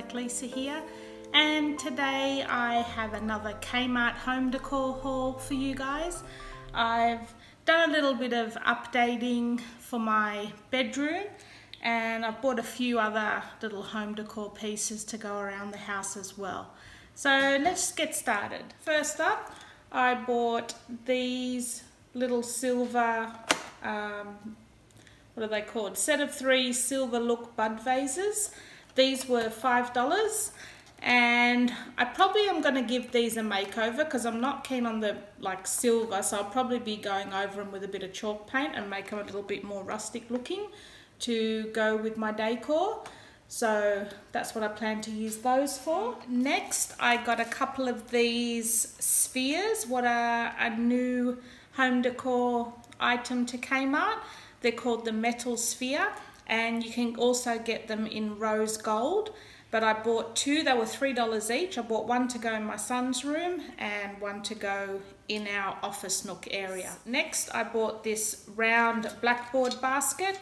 LiveItLikeLisa here, and today I have another Kmart home decor haul for you guys. I've done a little bit of updating for my bedroom, and I've bought a few other little home decor pieces to go around the house as well. So let's get started. First up, I bought these little silver what are they called? Set of 3 silver look bud vases. These were $5, and I probably am going to give these a makeover because I'm not keen on the silver, so I'll probably be going over them with a bit of chalk paint and make them a little bit more rustic looking to go with my decor. So that's what I plan to use those for. Next, I got a couple of these spheres, what are a new home decor item to Kmart. They're called the metal sphere, and you can also get them in rose gold. But I bought 2, they were $3 each. I bought one to go in my son's room and one to go in our office nook area. Next, I bought this round blackboard basket.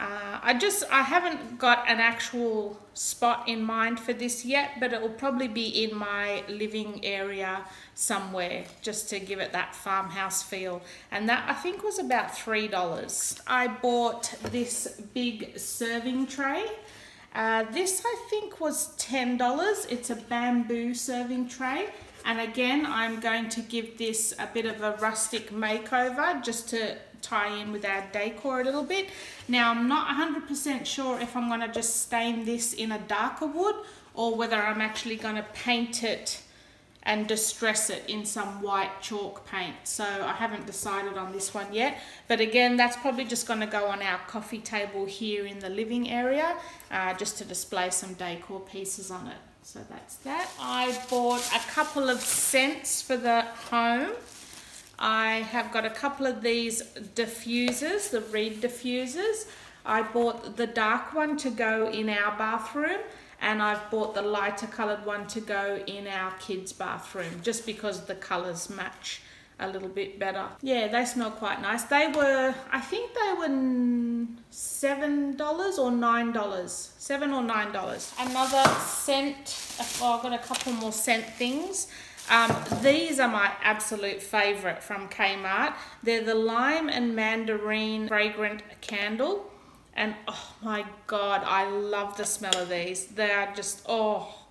I haven't got an actual spot in mind for this yet, but it will probably be in my living area somewhere just to give it that farmhouse feel. And that I think was about $3. I bought this big serving tray. This I think was $10. It's a bamboo serving tray. And again, I'm going to give this a bit of a rustic makeover just to tie in with our decor a little bit. Now, I'm not 100% sure if I'm going to just stain this in a darker wood or whether I'm actually going to paint it and distress it in some white chalk paint. So I haven't decided on this one yet. But again, that's probably just going to go on our coffee table here in the living area just to display some decor pieces on it. So that's that. I bought a couple of scents for the home. I have got a couple of these diffusers, the reed diffusers. I bought the dark one to go in our bathroom, and I've bought the lighter coloured one to go in our kids' bathroom, just because the colours match a little bit better. Yeah, they smell quite nice. They were, I think they were $7 or $9. $7 or $9. Another scent, well, I've got a couple more scent things. These are my absolute favourite from Kmart. They're the lime and mandarin fragrant candle. And oh my God, I love the smell of these. They are just, oh,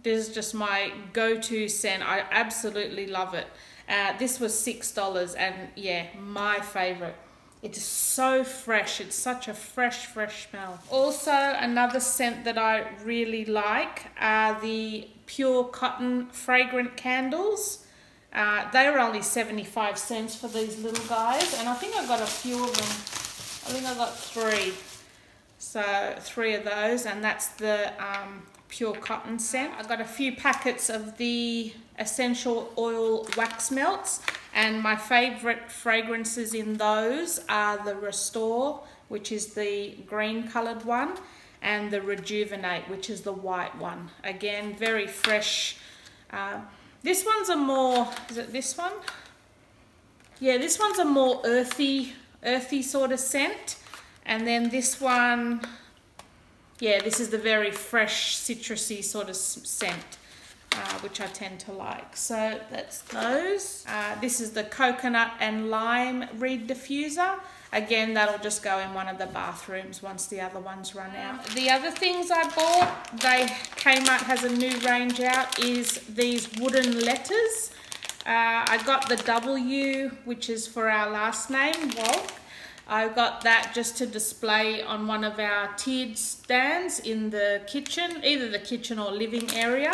this is just my go-to scent. I absolutely love it. This was $6, and yeah, my favourite. It's so fresh. It's such a fresh smell. Also, another scent that I really like are the pure cotton fragrant candles. They were only 75 cents for these little guys, and I think I got a few of them. I think I got 3. So 3 of those, and that's the pure cotton scent. I got a few packets of the essential oil wax melts, and my favorite fragrances in those are the Restore, which is the green colored one, and the Rejuvenate, which is the white one. Again, very fresh. This one's a more, is it this one? Yeah, this one's a more earthy sort of scent. And then this one, yeah, this is the very fresh citrusy sort of scent, which I tend to like. So that's those. This is the coconut and lime reed diffuser. Again, that'll just go in one of the bathrooms once the other ones run out. The other things I bought, Kmart has a new range out, is these wooden letters. I got the W, which is for our last name, Walk. I got that just to display on one of our tiered stands in the kitchen, either the kitchen or living area.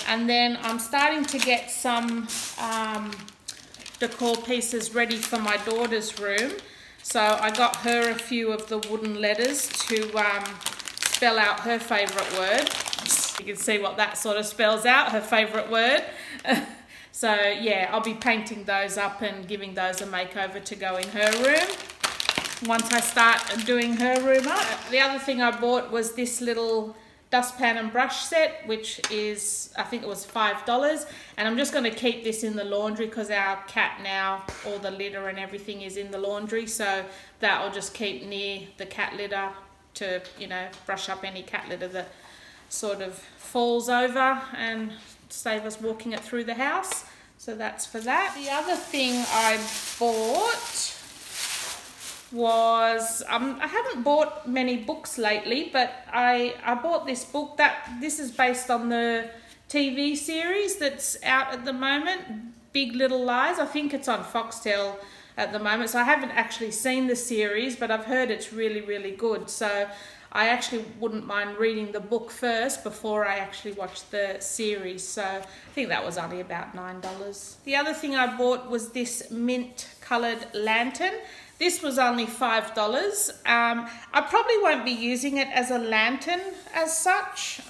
And then I'm starting to get some decor pieces ready for my daughter's room. So I got her a few of the wooden letters to spell out her favourite word. You can see what that sort of spells out, her favourite word. So yeah, I'll be painting those up and giving those a makeover to go in her room once I start doing her room up. The other thing I bought was this little dustpan and brush set, which is, I think it was $5, and I'm just going to keep this in the laundry because our cat now, all the litter and everything is in the laundry, so that I'll just keep near the cat litter to, you know, brush up any cat litter that sort of falls over and save us walking it through the house. So that's for that. The other thing I bought was, I haven't bought many books lately, but I bought this book. This is based on the TV series that's out at the moment, Big Little Lies. I think it's on Foxtel at the moment, so I haven't actually seen the series, but I've heard it's really, really good. So I actually wouldn't mind reading the book first before I actually watch the series. So I think that was only about $9. The other thing I bought was this mint coloured lantern. This was only $5. I probably won't be using it as a lantern as such.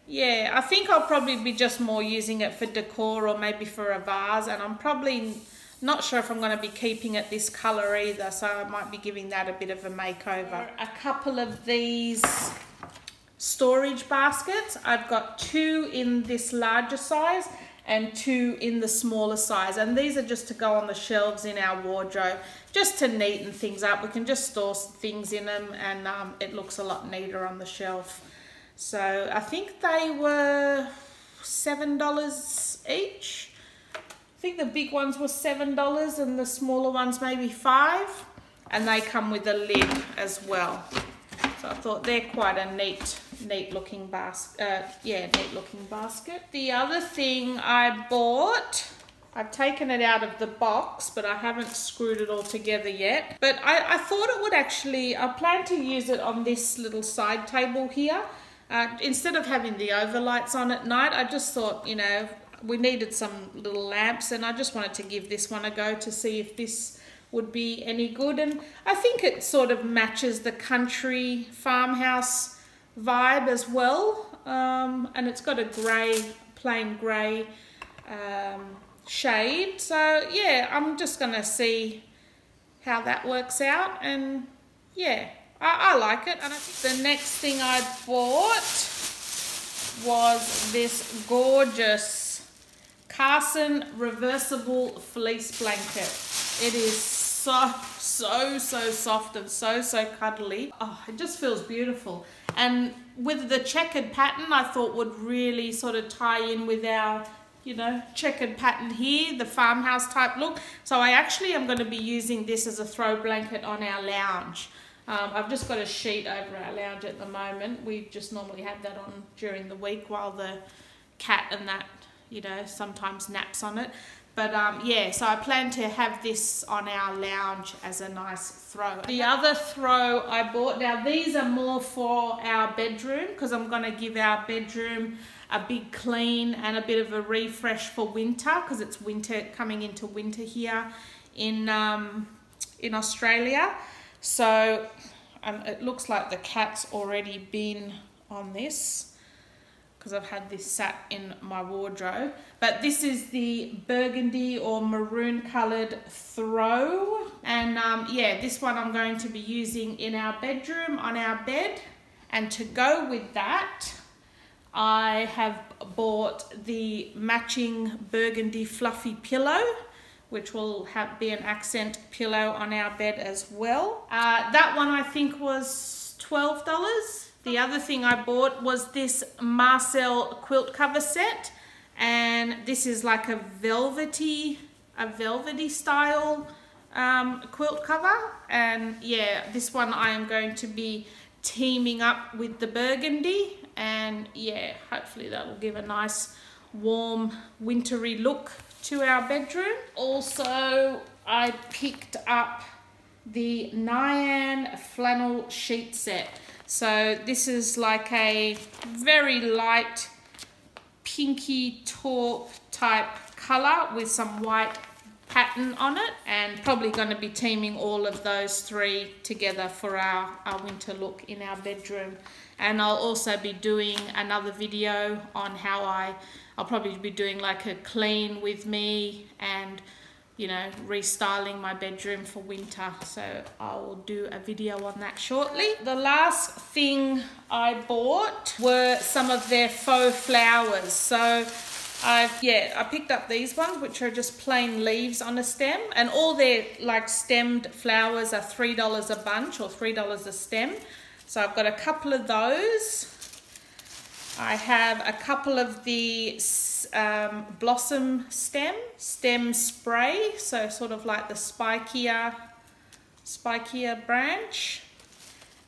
Yeah, I think I'll probably be just more using it for decor or maybe for a vase, and I'm probably not sure if I'm going to be keeping it this colour either, so I might be giving that a bit of a makeover. A couple of these storage baskets. I've got 2 in this larger size and 2 in the smaller size, and these are just to go on the shelves in our wardrobe, just to neaten things up. We can just store things in them, and it looks a lot neater on the shelf. So I think they were $7 each. I think the big ones were $7 and the smaller ones maybe $5, and they come with a lid as well. So I thought they're quite a neat looking basket. Neat looking basket. The other thing I bought, I've taken it out of the box, but I haven't screwed it all together yet. But I thought it would actually, I plan to use it on this little side table here. Instead of having the overlights on at night, I just thought, you know, we needed some little lamps, and I just wanted to give this one a go to see if this would be any good. And I think it sort of matches the country farmhouse vibe as well. And it's got a plain grey shade. So yeah, I'm just gonna see how that works out, and yeah, I like it. And I think the next thing I bought was this gorgeous Carson reversible fleece blanket. It is so soft and so cuddly. Oh, it just feels beautiful. And with the checkered pattern, I thought would really sort of tie in with our, you know, checkered pattern here, the farmhouse type look. So I actually am going to be using this as a throw blanket on our lounge. I've just got a sheet over our lounge at the moment. We just normally have that on during the week while the cat and that, you know, sometimes naps on it. But yeah, so I plan to have this on our lounge as a nice throw. The other throw I bought, now these are more for our bedroom, because I'm going to give our bedroom a big clean and a bit of a refresh for winter, because it's winter, coming into winter here in Australia. So it looks like the cat's already been on this, because I've had this sat in my wardrobe. But this is the burgundy or maroon coloured throw. And yeah, this one I'm going to be using in our bedroom on our bed. And to go with that, I have bought the matching burgundy fluffy pillow, which will be an accent pillow on our bed as well. That one I think was $12. The other thing I bought was this Marcel quilt cover set, and this is like a velvety style quilt cover. And yeah, this one I am going to be teaming up with the burgundy, and yeah, hopefully that will give a nice warm wintry look to our bedroom. Also, I picked up the Nyan flannel sheet set. So this is like a very light pinky taupe type colour with some white pattern on it, and probably going to be teaming all of those three together for our winter look in our bedroom. And I'll also be doing another video on how I'll probably be doing like a clean with me and, you know, restyling my bedroom for winter. So I'll do a video on that shortly. The last thing I bought were some of their faux flowers. So I picked up these ones, which are just plain leaves on a stem, and all their like stemmed flowers are $3 a bunch or $3 a stem. So I've got a couple of those. I have a couple of the blossom stem spray, so sort of like the spikier branch.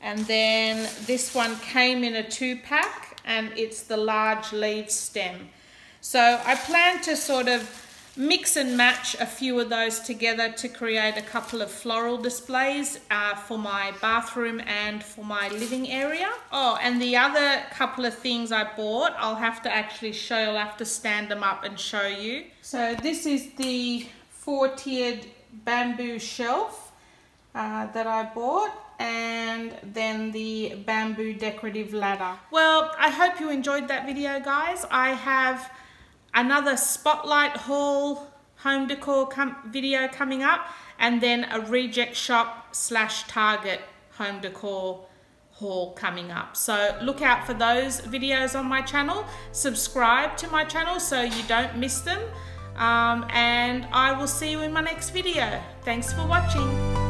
And then this one came in a 2-pack, and it's the large leaf stem. So I plan to sort of mix and match a few of those together to create a couple of floral displays for my bathroom and for my living area. Oh, and the other couple of things I bought, I'll have to actually show, I'll have to stand them up and show you. So this is the 4-tiered bamboo shelf that I bought, and then the bamboo decorative ladder. Well, I hope you enjoyed that video, guys. I have another spotlight haul home decor video coming up, and then a reject shop / Target home decor haul coming up. So look out for those videos on my channel. Subscribe to my channel so you don't miss them. And I will see you in my next video. Thanks for watching.